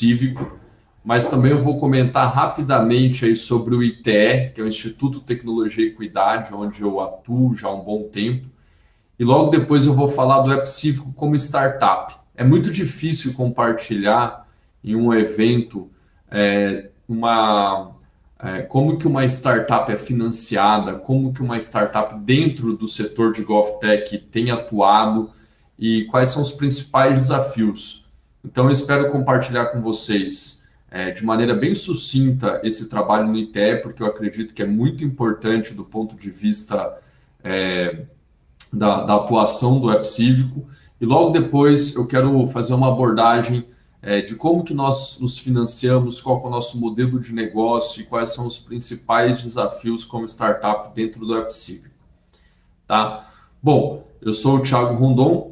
Cívico, mas também eu vou comentar rapidamente aí sobre o ITE, que é o Instituto Tecnologia e Equidade, onde eu atuo já há um bom tempo. E logo depois eu vou falar do App Cívico como startup. É muito difícil compartilhar em um evento como que uma startup é financiada, como que uma startup dentro do setor de GovTech tem atuado e quais são os principais desafios. Então eu espero compartilhar com vocês de maneira bem sucinta esse trabalho no ITE, porque eu acredito que é muito importante do ponto de vista da atuação do App Cívico, e logo depois eu quero fazer uma abordagem de como que nós nos financiamos, qual é o nosso modelo de negócio e quais são os principais desafios como startup dentro do App Cívico. Tá? Bom, eu sou o Thiago Rondon,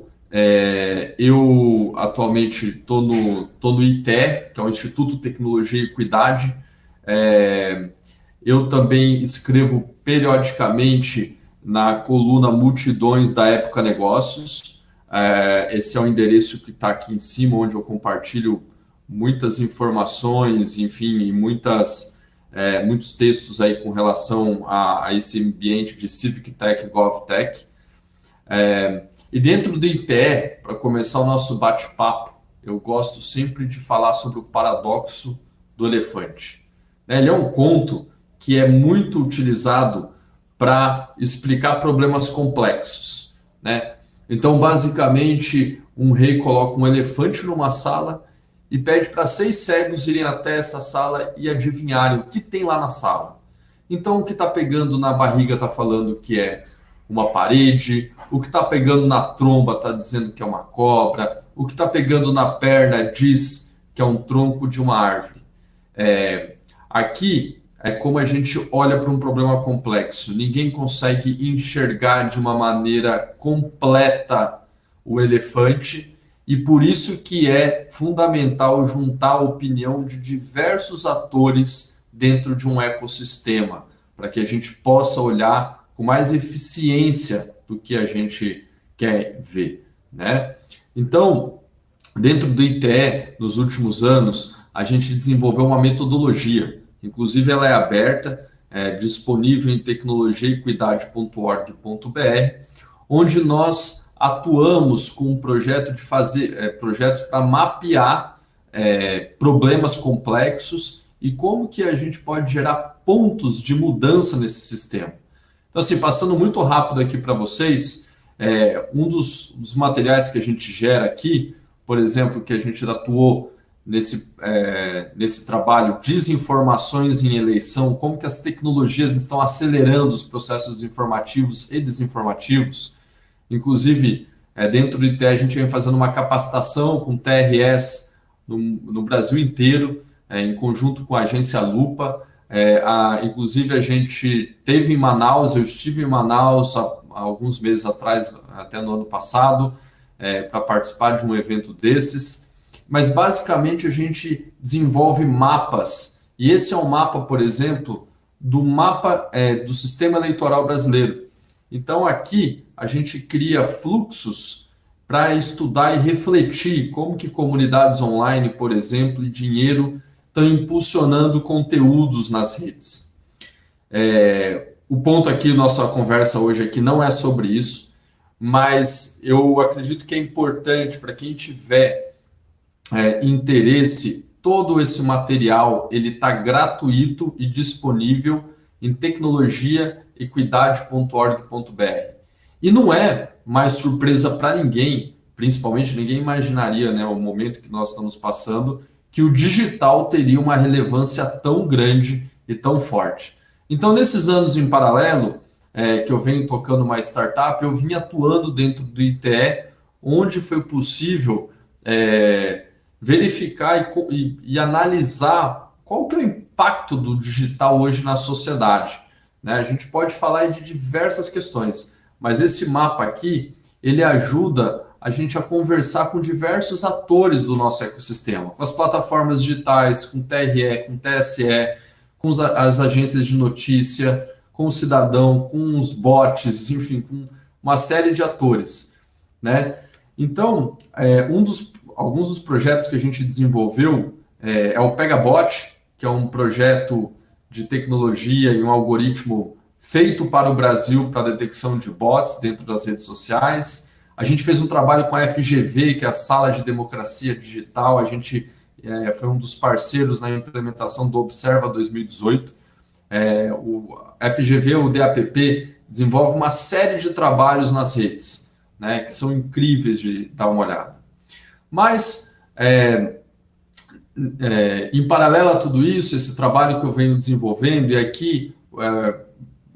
eu atualmente estou no ITE, que é o Instituto Tecnologia e Equidade. Eu também escrevo periodicamente na coluna Multidões da Época Negócios. Esse é o endereço que está aqui em cima, onde eu compartilho muitas informações, enfim, e muitos textos aí com relação a esse ambiente de Civic Tech e GovTech. E dentro do ITE, para começar o nosso bate-papo, eu gosto sempre de falar sobre o paradoxo do elefante. Ele é um conto que é muito utilizado para explicar problemas complexos, né? Então, basicamente, um rei coloca um elefante numa sala e pede para 6 cegos irem até essa sala e adivinharem o que tem lá na sala. Então, o que está pegando na barriga está falando que é uma parede, o que está pegando na tromba está dizendo que é uma cobra, o que está pegando na perna diz que é um tronco de uma árvore. Aqui é como a gente olha para um problema complexo. Ninguém consegue enxergar de uma maneira completa o elefante, e por isso que é fundamental juntar a opinião de diversos atores dentro de um ecossistema, para que a gente possa olhar com mais eficiência do que a gente quer ver, né? Então, dentro do ITE, nos últimos anos, a gente desenvolveu uma metodologia. Inclusive, ela é aberta, disponível em tecnologiaequidade.org.br, onde nós atuamos com um projeto de fazer projetos para mapear problemas complexos e como que a gente pode gerar pontos de mudança nesse sistema. Então, assim, passando muito rápido aqui para vocês, um dos materiais que a gente gera aqui, por exemplo, que a gente atuou nesse trabalho, desinformações em eleição, como que as tecnologias estão acelerando os processos informativos e desinformativos. Inclusive, dentro do ITE, a gente vem fazendo uma capacitação com TRS no Brasil inteiro, em conjunto com a agência Lupa. Inclusive, a gente teve em Manaus, eu estive em Manaus há alguns meses atrás, até no ano passado, para participar de um evento desses. Mas, basicamente, a gente desenvolve mapas. E esse é um mapa, por exemplo, do sistema eleitoral brasileiro. Então, aqui, a gente cria fluxos para estudar e refletir como que comunidades online, por exemplo, e dinheiro estão impulsionando conteúdos nas redes. O ponto aqui, nossa conversa hoje aqui não é sobre isso, mas eu acredito que é importante para quem tiver interesse, todo esse material ele está gratuito e disponível em tecnologiaequidade.org.br. E não é mais surpresa para ninguém, principalmente ninguém imaginaria, né, o momento que nós estamos passando, que o digital teria uma relevância tão grande e tão forte. Então, nesses anos em paralelo, que eu venho tocando uma startup, eu vim atuando dentro do ITE, onde foi possível verificar e analisar qual que é o impacto do digital hoje na sociedade, né? A gente pode falar de diversas questões, mas esse mapa aqui, ele ajuda a gente a conversar com diversos atores do nosso ecossistema, com as plataformas digitais, com TRE, com TSE, com as agências de notícia, com o cidadão, com os bots, enfim, com uma série de atores, né? Então, alguns dos projetos que a gente desenvolveu é o Pegabot, que é um projeto de tecnologia e um algoritmo feito para o Brasil para detecção de bots dentro das redes sociais. A gente fez um trabalho com a FGV, que é a Sala de Democracia Digital. A gente foi um dos parceiros na implementação do Observa 2018. O FGV, o DAPP, desenvolve uma série de trabalhos nas redes, né, que são incríveis de dar uma olhada. Mas, em paralelo a tudo isso, esse trabalho que eu venho desenvolvendo, e aqui,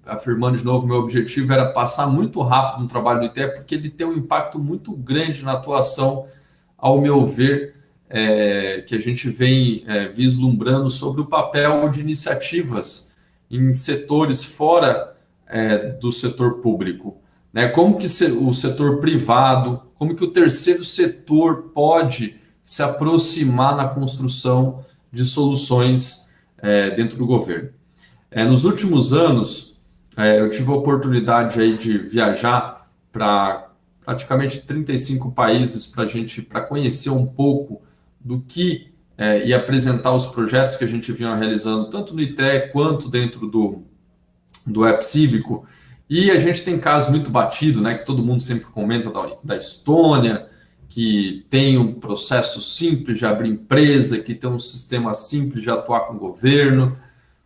afirmando de novo, meu objetivo era passar muito rápido no trabalho do ITE, porque ele tem um impacto muito grande na atuação, ao meu ver, que a gente vem vislumbrando sobre o papel de iniciativas em setores fora do setor público. Né? Como que o setor privado, como que o terceiro setor pode se aproximar na construção de soluções dentro do governo. Nos últimos anos, eu tive a oportunidade aí de viajar para praticamente 35 países para conhecer um pouco do que e apresentar os projetos que a gente vinha realizando, tanto no ITE quanto dentro do App Cívico. E a gente tem casos muito batidos, né, que todo mundo sempre comenta da Estônia, que tem um processo simples de abrir empresa, que tem um sistema simples de atuar com o governo,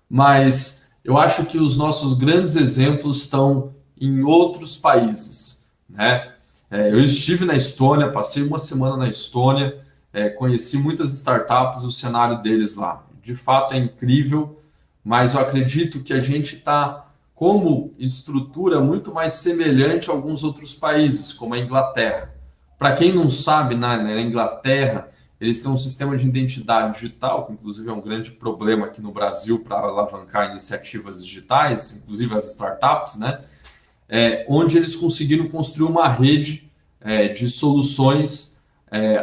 mas eu acho que os nossos grandes exemplos estão em outros países, né? Eu estive na Estônia, passei uma semana na Estônia, conheci muitas startups, o cenário deles lá, de fato é incrível, mas eu acredito que a gente está como estrutura muito mais semelhante a alguns outros países, como a Inglaterra. Para quem não sabe, na Inglaterra, eles têm um sistema de identidade digital, que inclusive é um grande problema aqui no Brasil para alavancar iniciativas digitais, inclusive as startups, né? Onde eles conseguiram construir uma rede de soluções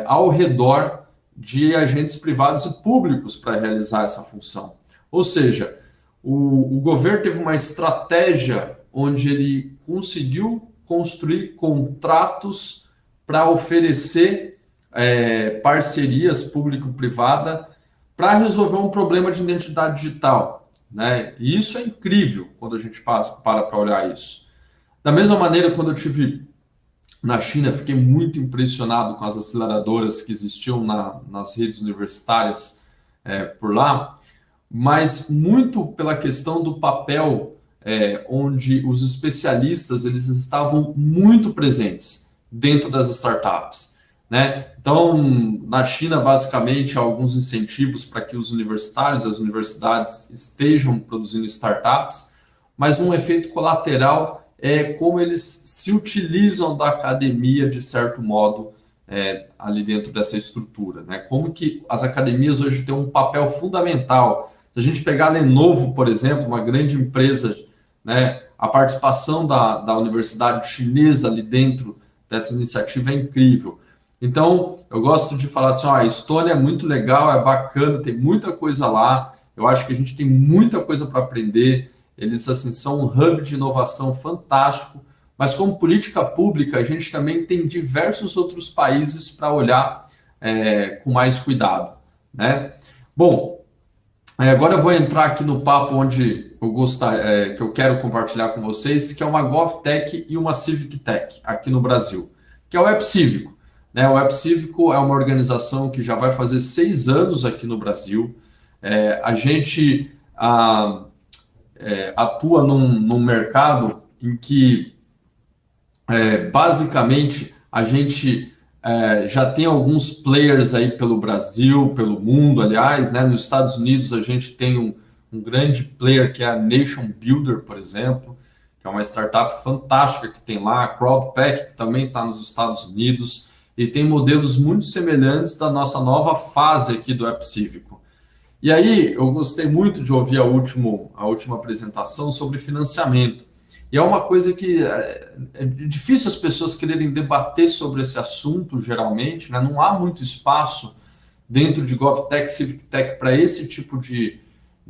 ao redor de agentes privados e públicos para realizar essa função. Ou seja, o governo teve uma estratégia onde ele conseguiu construir contratos para oferecer parcerias público-privada para resolver um problema de identidade digital, né? E isso é incrível quando a gente para olhar isso. Da mesma maneira, quando eu estive na China, fiquei muito impressionado com as aceleradoras que existiam nas redes universitárias por lá, mas muito pela questão do papel onde os especialistas eles estavam muito presentes dentro das startups, né? Então, na China, basicamente, há alguns incentivos para que os universitários, as universidades estejam produzindo startups, mas um efeito colateral é como eles se utilizam da academia, de certo modo, ali dentro dessa estrutura, né? Como que as academias hoje têm um papel fundamental. Se a gente pegar a Lenovo, por exemplo, uma grande empresa, né, a participação da universidade chinesa ali dentro dessa iniciativa é incrível. Então, eu gosto de falar assim, a Estônia é muito legal, é bacana, tem muita coisa lá, eu acho que a gente tem muita coisa para aprender, eles assim, são um hub de inovação fantástico, mas como política pública, a gente também tem diversos outros países para olhar com mais cuidado, né? Bom, agora eu vou entrar aqui no papo onde que eu quero compartilhar com vocês, que é uma GovTech e uma CivicTech aqui no Brasil, que é o App Cívico. Né? O App Cívico é uma organização que já vai fazer 6 anos aqui no Brasil. A gente atua num mercado em que, basicamente, a gente já tem alguns players aí pelo Brasil, pelo mundo, aliás, né? Nos Estados Unidos a gente tem um grande player que é a Nation Builder, por exemplo, que é uma startup fantástica que tem lá, a CrowdPack, que também está nos Estados Unidos, e tem modelos muito semelhantes da nossa nova fase aqui do App Cívico. E aí, eu gostei muito de ouvir a última apresentação sobre financiamento. E é uma coisa que é difícil as pessoas quererem debater sobre esse assunto, geralmente, né? Não há muito espaço dentro de GovTech, CivicTech para esse tipo de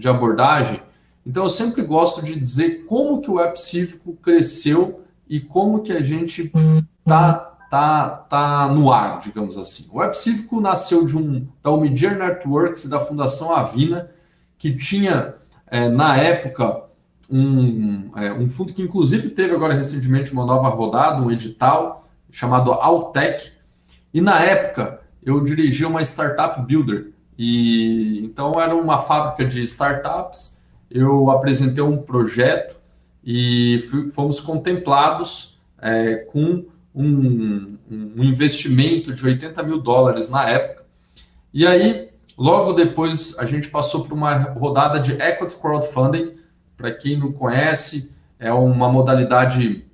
abordagem. Então, eu sempre gosto de dizer como que o App Cívico cresceu e como que a gente está tá no ar, digamos assim. O Web Cívico nasceu da Omidyar Networks e da Fundação Avina, que tinha, na época, um fundo que, inclusive, teve agora recentemente uma nova rodada, um edital chamado Altec. E, na época, eu dirigia uma startup builder. E então, era uma fábrica de startups. Eu apresentei um projeto e fomos contemplados com um investimento de $80 mil na época. E aí, logo depois, a gente passou por uma rodada de equity crowdfunding. Para quem não conhece, é uma modalidade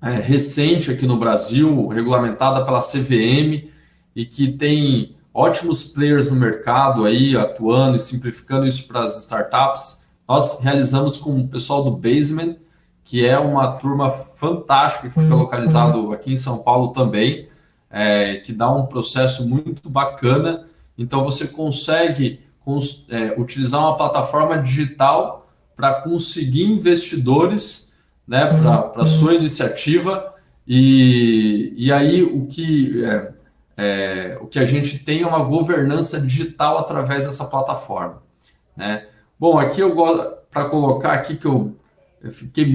recente aqui no Brasil, regulamentada pela CVM, e que tem ótimos players no mercado aí, atuando e simplificando isso para as startups. Nós realizamos com o pessoal do Basement, que é uma turma fantástica, que fica localizado aqui em São Paulo também, que dá um processo muito bacana. Então, você consegue utilizar uma plataforma digital para conseguir investidores, né, para a sua iniciativa. E aí, o que a gente tem é uma governança digital através dessa plataforma, né? Bom, aqui eu gosto para colocar aqui que eu fiquei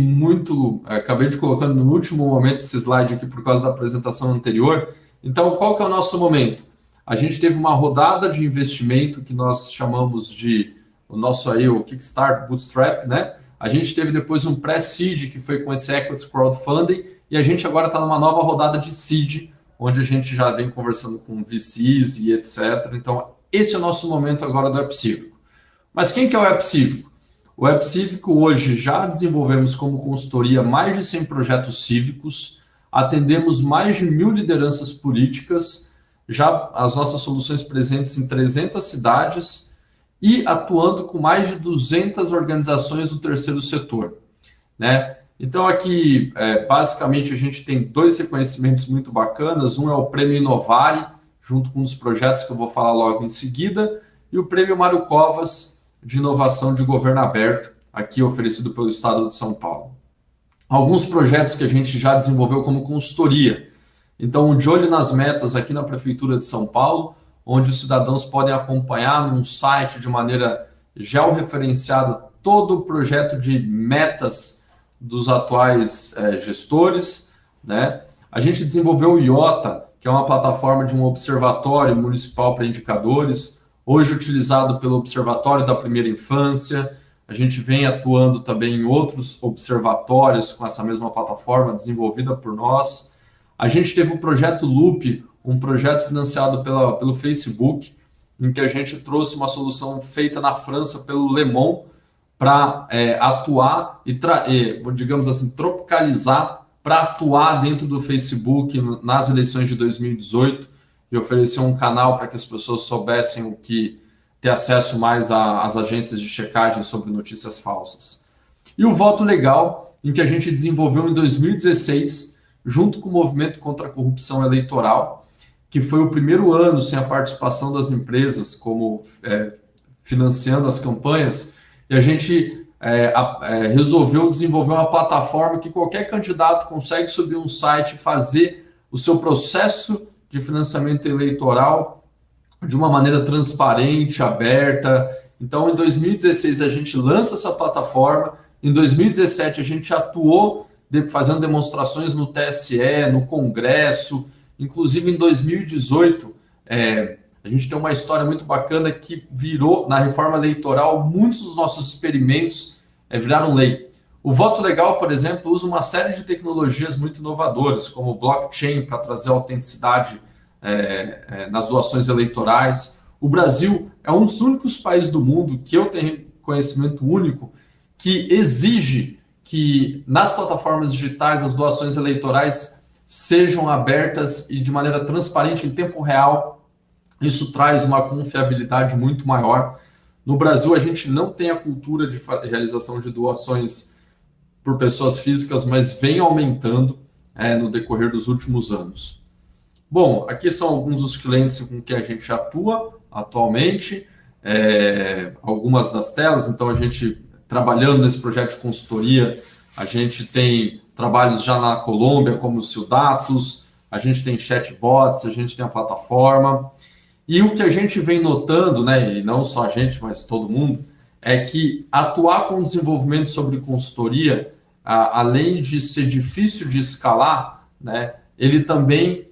acabei de colocando no último momento esse slide aqui por causa da apresentação anterior. Então, qual que é o nosso momento? A gente teve uma rodada de investimento que nós chamamos de o Kickstart Bootstrap, né? A gente teve depois um pré-seed, que foi com esse equity crowdfunding, e a gente agora está numa nova rodada de seed, onde a gente já vem conversando com VCs e etc. Então, esse é o nosso momento agora do Web Cívico. Mas quem que é o Web Cívico? O Web Cívico hoje já desenvolvemos como consultoria mais de 100 projetos cívicos, atendemos mais de 1.000 lideranças políticas, já as nossas soluções presentes em 300 cidades e atuando com mais de 200 organizações do terceiro setor, né? Então aqui, basicamente, a gente tem 2 reconhecimentos muito bacanas. Um é o Prêmio Inovare, junto com um dos projetos que eu vou falar logo em seguida, e o Prêmio Mário Covas, de Inovação de Governo Aberto, aqui oferecido pelo Estado de São Paulo. Alguns projetos que a gente já desenvolveu como consultoria. Então, o De Olho nas Metas aqui na Prefeitura de São Paulo, onde os cidadãos podem acompanhar num site de maneira georreferenciada todo o projeto de metas dos atuais gestores, né? A gente desenvolveu o IOTA, que é uma plataforma de um observatório municipal para indicadores, hoje utilizado pelo Observatório da Primeira Infância. A gente vem atuando também em outros observatórios com essa mesma plataforma desenvolvida por nós. A gente teve o projeto Loop, um projeto financiado pelo Facebook, em que a gente trouxe uma solução feita na França pelo Le Monde para atuar e, digamos assim, tropicalizar para atuar dentro do Facebook nas eleições de 2018 e oferecer um canal para que as pessoas soubessem ter acesso mais às agências de checagem sobre notícias falsas. E o Voto Legal, em que a gente desenvolveu em 2016, junto com o Movimento contra a Corrupção Eleitoral, que foi o primeiro ano sem a participação das empresas como financiando as campanhas, e a gente resolveu desenvolver uma plataforma que qualquer candidato consegue subir um site e fazer o seu processo de financiamento eleitoral de uma maneira transparente, aberta. Então, em 2016, a gente lança essa plataforma. Em 2017, a gente atuou fazendo demonstrações no TSE, no Congresso. Inclusive, em 2018, a gente tem uma história muito bacana que virou, na reforma eleitoral, muitos dos nossos experimentos viraram lei. O Voto Legal, por exemplo, usa uma série de tecnologias muito inovadoras, como blockchain, para trazer autenticidade nas doações eleitorais. O Brasil é um dos únicos países do mundo que eu tenho conhecimento único que exige que nas plataformas digitais as doações eleitorais sejam abertas e de maneira transparente em tempo real. Isso traz uma confiabilidade muito maior. No Brasil, a gente não tem a cultura de realização de doações por pessoas físicas, mas vem aumentando no decorrer dos últimos anos. Bom, aqui são alguns dos clientes com que a gente atua atualmente, algumas das telas. Então, a gente, trabalhando nesse projeto de consultoria, a gente tem trabalhos já na Colômbia, como o Cildatos, a gente tem chatbots, a gente tem a plataforma. E o que a gente vem notando, né, e não só a gente, mas todo mundo, é que atuar com desenvolvimento sobre consultoria, além de ser difícil de escalar, né, ele também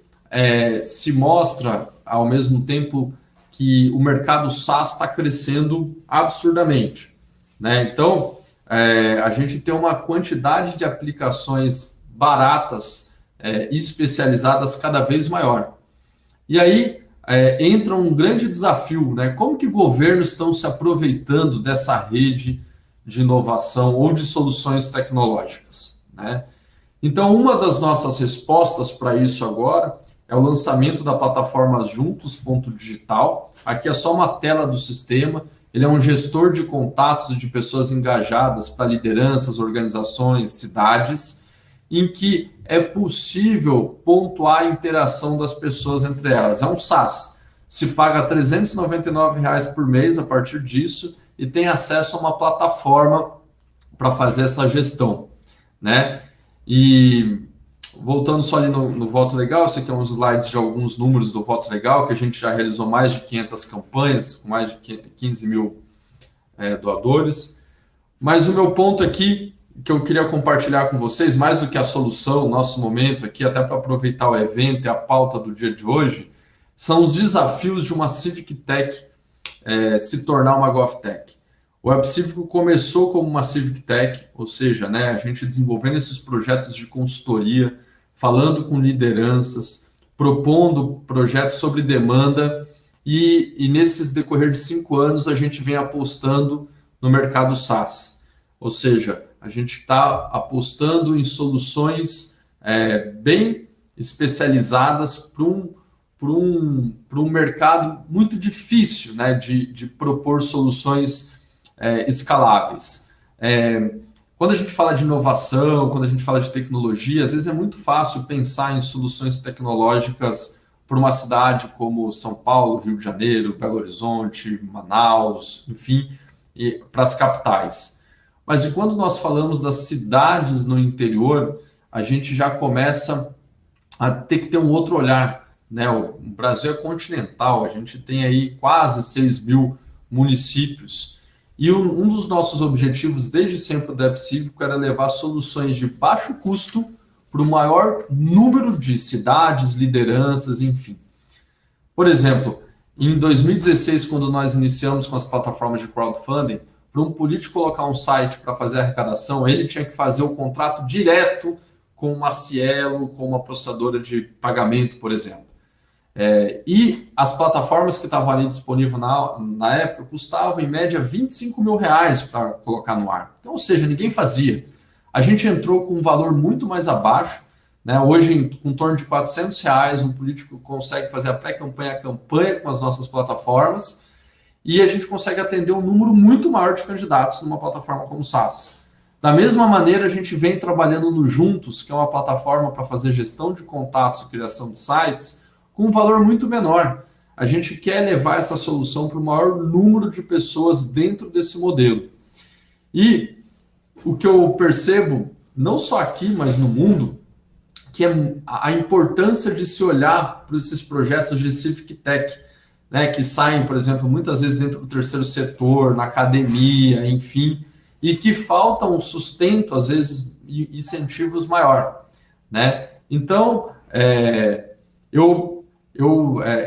se mostra, ao mesmo tempo, que o mercado SaaS está crescendo absurdamente, né? Então, a gente tem uma quantidade de aplicações baratas e especializadas cada vez maior. E aí entra um grande desafio, né? Como que governos estão se aproveitando dessa rede de inovação ou de soluções tecnológicas, né? Então, uma das nossas respostas para isso agora é o lançamento da plataforma Juntos.digital. Aqui é só uma tela do sistema. Ele é um gestor de contatos de pessoas engajadas para lideranças, organizações, cidades, em que é possível pontuar a interação das pessoas entre elas. É um SaaS. Se paga R$ 399 por mês a partir disso e tem acesso a uma plataforma para fazer essa gestão, né? E voltando só ali no Voto Legal, isso aqui é uns slides de alguns números do Voto Legal, que a gente já realizou mais de 500 campanhas, com mais de 15 mil doadores. Mas o meu ponto aqui, que eu queria compartilhar com vocês, mais do que a solução, o nosso momento aqui, até para aproveitar o evento e a pauta do dia de hoje, são os desafios de uma Civic Tech se tornar uma GovTech. O Web Cívico começou como uma Civic Tech, ou seja, né, a gente desenvolvendo esses projetos de consultoria, falando com lideranças, propondo projetos sobre demanda, e nesses decorrer de 5 anos a gente vem apostando no mercado SaaS. Ou seja, a gente está apostando em soluções bem especializadas para um mercado muito difícil, né, de propor soluções escaláveis. Quando a gente fala de inovação, quando a gente fala de tecnologia, às vezes é muito fácil pensar em soluções tecnológicas para uma cidade como São Paulo, Rio de Janeiro, Belo Horizonte, Manaus, enfim, e para as capitais. Mas e quando nós falamos das cidades no interior, a gente já começa a ter que ter um outro olhar, né? O Brasil é continental, a gente tem aí quase 6 mil municípios. E um dos nossos objetivos desde sempre do Web Cívico era levar soluções de baixo custo para o maior número de cidades, lideranças, enfim. Por exemplo, em 2016, quando nós iniciamos com as plataformas de crowdfunding, para um político colocar um site para fazer a arrecadação, ele tinha que fazer o contrato direto com uma Cielo, com uma processadora de pagamento, por exemplo. E as plataformas que estavam ali disponíveis na época custavam em média R$25 mil para colocar no ar. Então, ou seja, ninguém fazia. A gente entrou com um valor muito mais abaixo, né? Hoje, com em torno de R$400, um político consegue fazer a pré-campanha, a campanha com as nossas plataformas, e a gente consegue atender um número muito maior de candidatos numa plataforma como o SaaS. Da mesma maneira, a gente vem trabalhando no Juntos, que é uma plataforma para fazer gestão de contatos e criação de sites, com um valor muito menor. A gente quer levar essa solução para o maior número de pessoas dentro desse modelo. E o que eu percebo, não só aqui, mas no mundo, que é a importância de se olhar para esses projetos de Civic Tech, né, que saem, por exemplo, muitas vezes dentro do terceiro setor, na academia, enfim, e que falta um sustento, às vezes, e incentivos maior, né? Então, é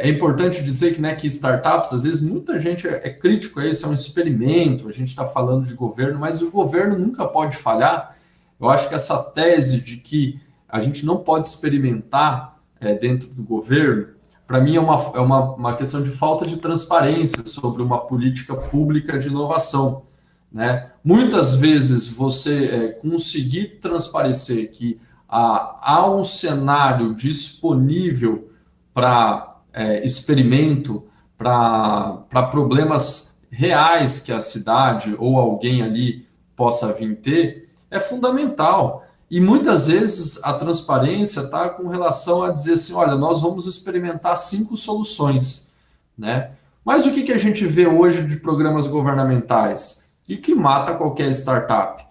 importante dizer que, né, que startups, às vezes, muita gente é crítico a isso, é um experimento, a gente está falando de governo, mas o governo nunca pode falhar. Eu acho que essa tese de que a gente não pode experimentar dentro do governo, para mim é uma questão de falta de transparência sobre uma política pública de inovação, né? Muitas vezes você conseguir transparecer que há um cenário disponível para experimento, para problemas reais que a cidade ou alguém ali possa vir ter, é fundamental. E muitas vezes a transparência está com relação a dizer assim, olha, nós vamos experimentar 5 soluções, né? Mas o que a gente vê hoje de programas governamentais e que mata qualquer startup?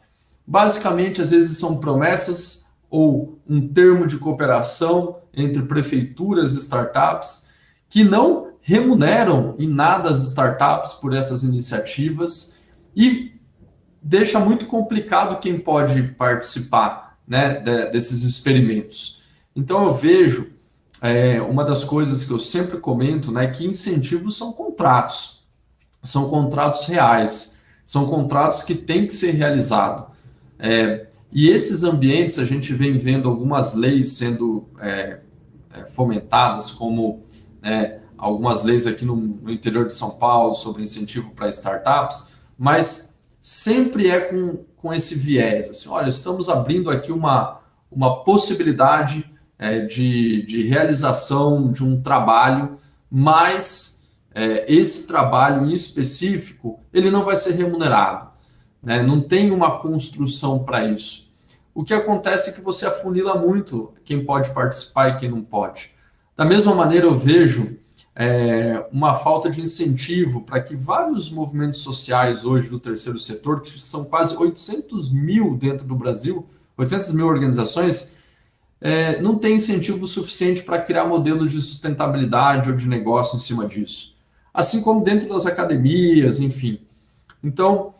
Basicamente, às vezes são promessas ou um termo de cooperação entre prefeituras e startups, que não remuneram em nada as startups por essas iniciativas e deixa muito complicado quem pode participar, né, desses experimentos. Então eu vejo uma das coisas que eu sempre comento, né, que incentivos são contratos reais, são contratos que têm que ser realizados. E esses ambientes, a gente vem vendo algumas leis sendo fomentadas, como algumas leis aqui no interior de São Paulo sobre incentivo para startups, mas sempre com esse viés. Assim, olha, estamos abrindo aqui uma possibilidade de realização de um trabalho, mas esse trabalho em específico, ele não vai ser remunerado, né? Não tem uma construção para isso. O que acontece é que você afunila muito quem pode participar e quem não pode. Da mesma maneira, eu vejo uma falta de incentivo para que vários movimentos sociais hoje do terceiro setor, que são quase 800 mil dentro do Brasil, 800 mil organizações, não tem incentivo suficiente para criar modelos de sustentabilidade ou de negócio em cima disso. Assim como dentro das academias, enfim. Então,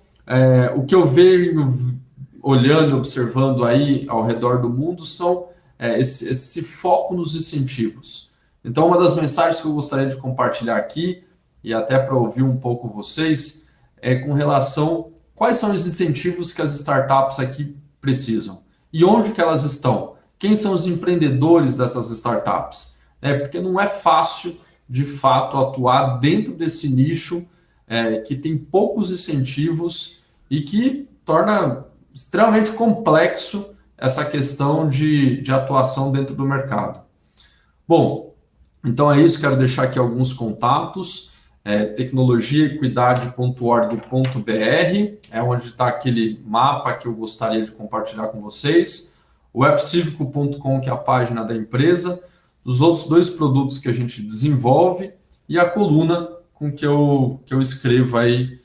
o que eu vejo olhando e observando aí ao redor do mundo são esse foco nos incentivos. Então, uma das mensagens que eu gostaria de compartilhar aqui, e até para ouvir um pouco vocês, é com relação a quais são os incentivos que as startups aqui precisam e onde que elas estão. Quem são os empreendedores dessas startups? Porque não é fácil, de fato, atuar dentro desse nicho que tem poucos incentivos e que torna extremamente complexo essa questão de atuação dentro do mercado. Bom, então é isso, quero deixar aqui alguns contatos, tecnologiaequidade.org.br, é onde está aquele mapa que eu gostaria de compartilhar com vocês, o webcivico.com, que é a página da empresa, os outros 2 produtos que a gente desenvolve e a coluna com que eu escrevo aí